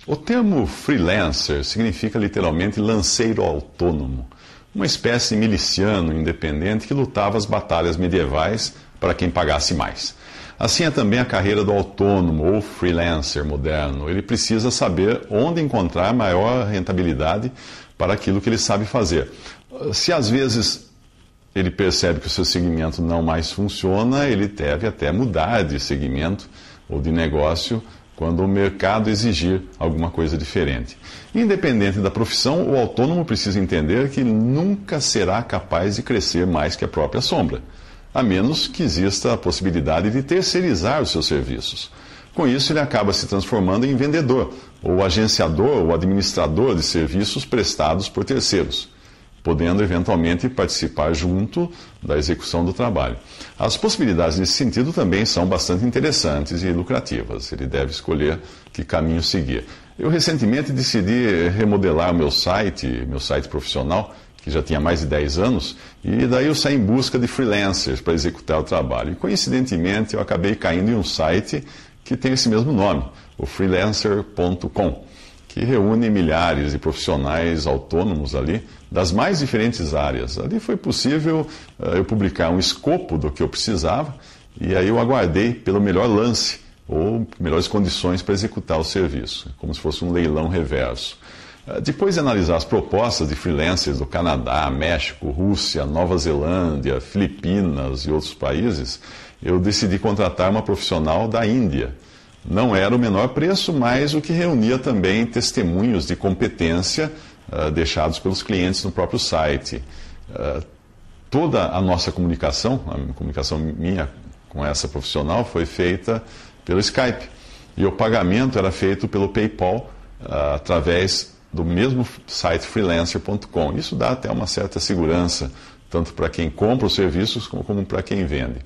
O termo freelancer significa literalmente lanceiro autônomo, uma espécie de miliciano independente que lutava as batalhas medievais para quem pagasse mais. Assim é também a carreira do autônomo ou freelancer moderno. Ele precisa saber onde encontrar maior rentabilidade para aquilo que ele sabe fazer. Se às vezes ele percebe que o seu segmento não mais funciona, ele deve até mudar de segmento ou de negócio quando o mercado exigir alguma coisa diferente. Independente da profissão, o autônomo precisa entender que nunca será capaz de crescer mais que a própria sombra, a menos que exista a possibilidade de terceirizar os seus serviços. Com isso, ele acaba se transformando em vendedor, ou agenciador ou administrador de serviços prestados por terceiros, podendo eventualmente participar junto da execução do trabalho. As possibilidades nesse sentido também são bastante interessantes e lucrativas. Ele deve escolher que caminho seguir. Eu recentemente decidi remodelar o meu site profissional, que já tinha mais de 10 anos, e daí eu saí em busca de freelancers para executar o trabalho. E coincidentemente eu acabei caindo em um site que tem esse mesmo nome, o freelancer.com, que reúne milhares de profissionais autônomos ali, das mais diferentes áreas. Ali foi possível eu publicar um escopo do que eu precisava, e aí eu aguardei pelo melhor lance, ou melhores condições para executar o serviço, como se fosse um leilão reverso. Depois de analisar as propostas de freelancers do Canadá, México, Rússia, Nova Zelândia, Filipinas e outros países, eu decidi contratar uma profissional da Índia. Não era o menor preço, mas o que reunia também testemunhos de competência deixados pelos clientes no próprio site. Toda a nossa comunicação, a comunicação minha com essa profissional, foi feita pelo Skype. E o pagamento era feito pelo PayPal através do mesmo site freelancer.com. Isso dá até uma certa segurança, tanto para quem compra os serviços como para quem vende.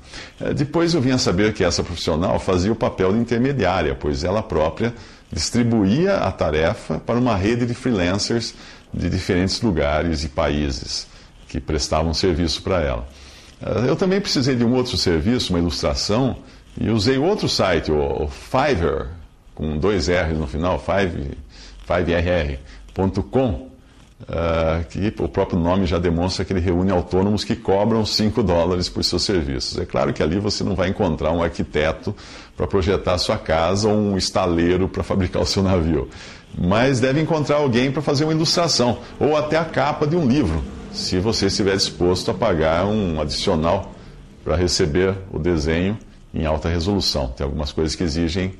Depois eu vim a saber que essa profissional fazia o papel de intermediária, pois ela própria distribuía a tarefa para uma rede de freelancers de diferentes lugares e países que prestavam serviço para ela. Eu também precisei de um outro serviço, uma ilustração, e usei outro site, o Fiverr, com 2 R's no final, 5rr.com, que o próprio nome já demonstra que ele reúne autônomos que cobram $5 por seus serviços. É claro que ali você não vai encontrar um arquiteto para projetar a sua casa ou um estaleiro para fabricar o seu navio, mas deve encontrar alguém para fazer uma ilustração ou até a capa de um livro, se você estiver disposto a pagar um adicional para receber o desenho em alta resolução. Tem algumas coisas que exigem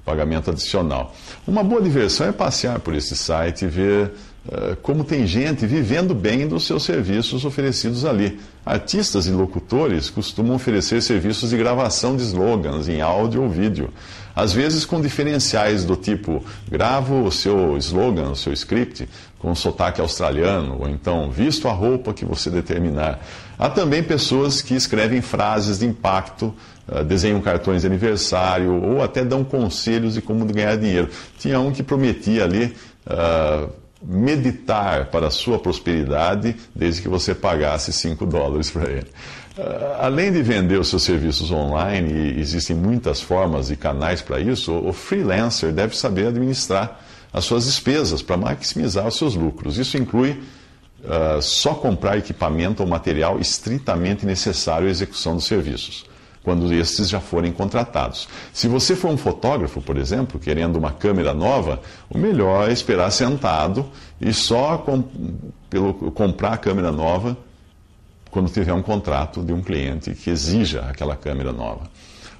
pagamento adicional. Uma boa diversão é passear por esse site e ver como tem gente vivendo bem dos seus serviços oferecidos ali. Artistas e locutores costumam oferecer serviços de gravação de slogans em áudio ou vídeo, às vezes com diferenciais do tipo: gravo o seu slogan, o seu script com sotaque australiano, ou então visto a roupa que você determinar. Há também pessoas que escrevem frases de impacto, desenham cartões de aniversário ou até dão conselhos de como ganhar dinheiro. Tinha um que prometia ali meditar para a sua prosperidade desde que você pagasse $5 para ele. Além de vender os seus serviços online, e existem muitas formas e canais para isso, o freelancer deve saber administrar as suas despesas para maximizar os seus lucros. Isso inclui só comprar equipamento ou material estritamente necessário à execução dos serviços, quando estes já forem contratados. Se você for um fotógrafo, por exemplo, querendo uma câmera nova, o melhor é esperar sentado e só comprar a câmera nova quando tiver um contrato de um cliente que exija aquela câmera nova.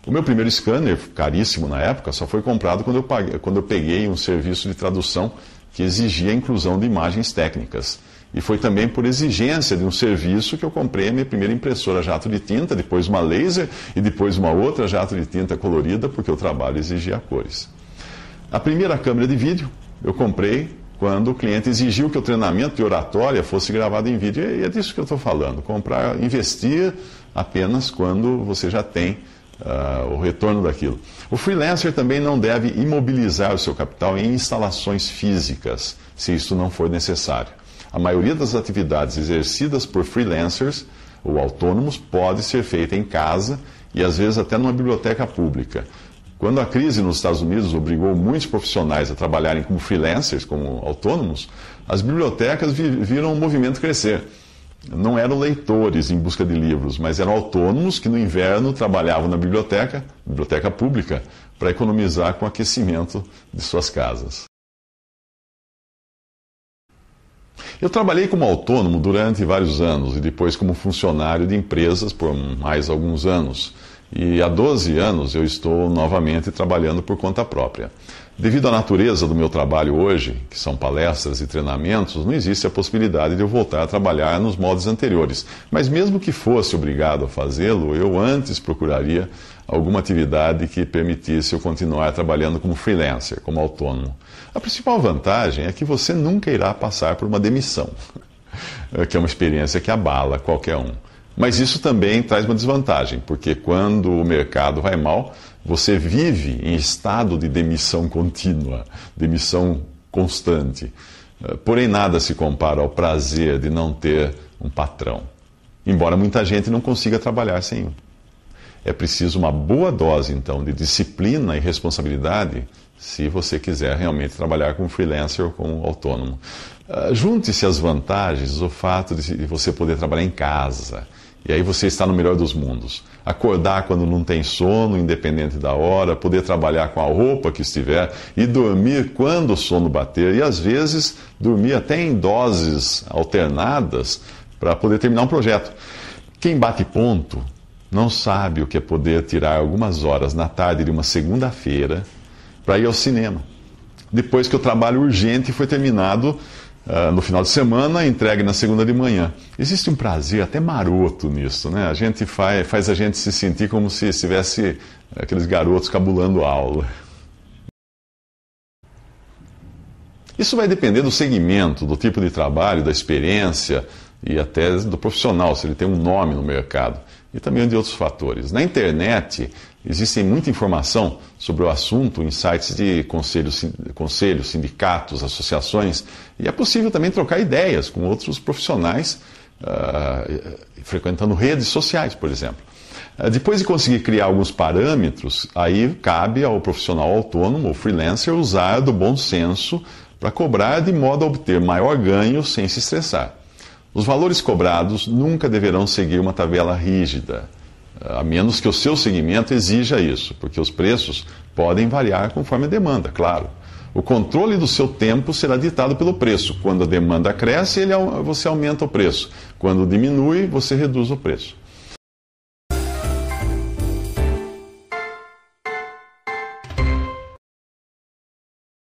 O meu primeiro scanner, caríssimo na época, só foi comprado quando eu peguei um serviço de tradução que exigia a inclusão de imagens técnicas. E foi também por exigência de um serviço que eu comprei a minha primeira impressora a jato de tinta, depois uma laser e depois uma outra jato de tinta colorida, porque o trabalho exigia cores. A primeira câmera de vídeo eu comprei quando o cliente exigiu que o treinamento de oratória fosse gravado em vídeo. E é disso que eu estou falando, investir apenas quando você já tem o retorno daquilo. O freelancer também não deve imobilizar o seu capital em instalações físicas, se isso não for necessário. A maioria das atividades exercidas por freelancers ou autônomos pode ser feita em casa e às vezes até numa biblioteca pública, Quando a crise nos Estados Unidos obrigou muitos profissionais a trabalharem como freelancers, como autônomos, as bibliotecas viram o movimento crescer. Não eram leitores em busca de livros, mas eram autônomos que no inverno trabalhavam na biblioteca pública, para economizar com o aquecimento de suas casas. Eu trabalhei como autônomo durante vários anos e depois como funcionário de empresas por mais alguns anos. E há 12 anos eu estou novamente trabalhando por conta própria. Devido à natureza do meu trabalho hoje, que são palestras e treinamentos, não existe a possibilidade de eu voltar a trabalhar nos moldes anteriores. Mas mesmo que fosse obrigado a fazê-lo, eu antes procuraria alguma atividade que permitisse eu continuar trabalhando como freelancer, como autônomo. A principal vantagem é que você nunca irá passar por uma demissão, que é uma experiência que abala qualquer um. Mas isso também traz uma desvantagem, porque quando o mercado vai mal, você vive em estado de demissão contínua, demissão constante. Porém, nada se compara ao prazer de não ter um patrão, embora muita gente não consiga trabalhar sem um. É preciso uma boa dose, então, de disciplina e responsabilidade se você quiser realmente trabalhar como freelancer ou como autônomo. Junte-se às vantagens o fato de você poder trabalhar em casa. E aí você está no melhor dos mundos. Acordar quando não tem sono, independente da hora, poder trabalhar com a roupa que estiver e dormir quando o sono bater. E às vezes dormir até em doses alternadas para poder terminar um projeto. Quem bate ponto não sabe o que é poder tirar algumas horas na tarde de uma segunda-feira para ir ao cinema. Depois que o trabalho urgente foi terminado no final de semana, entregue na segunda de manhã. Existe um prazer até maroto nisso, né? A gente faz a gente se sentir como se estivesse aqueles garotos cabulando aula. Isso vai depender do segmento, do tipo de trabalho, da experiência e até do profissional, se ele tem um nome no mercado, e também de outros fatores. Na internet, existe muita informação sobre o assunto em sites de conselhos, sindicatos, associações, e é possível também trocar ideias com outros profissionais, frequentando redes sociais, por exemplo. Depois de conseguir criar alguns parâmetros, aí cabe ao profissional autônomo ou freelancer usar do bom senso para cobrar de modo a obter maior ganho sem se estressar. Os valores cobrados nunca deverão seguir uma tabela rígida, a menos que o seu segmento exija isso, porque os preços podem variar conforme a demanda, claro. O controle do seu tempo será ditado pelo preço. Quando a demanda cresce, você aumenta o preço. Quando diminui, você reduz o preço.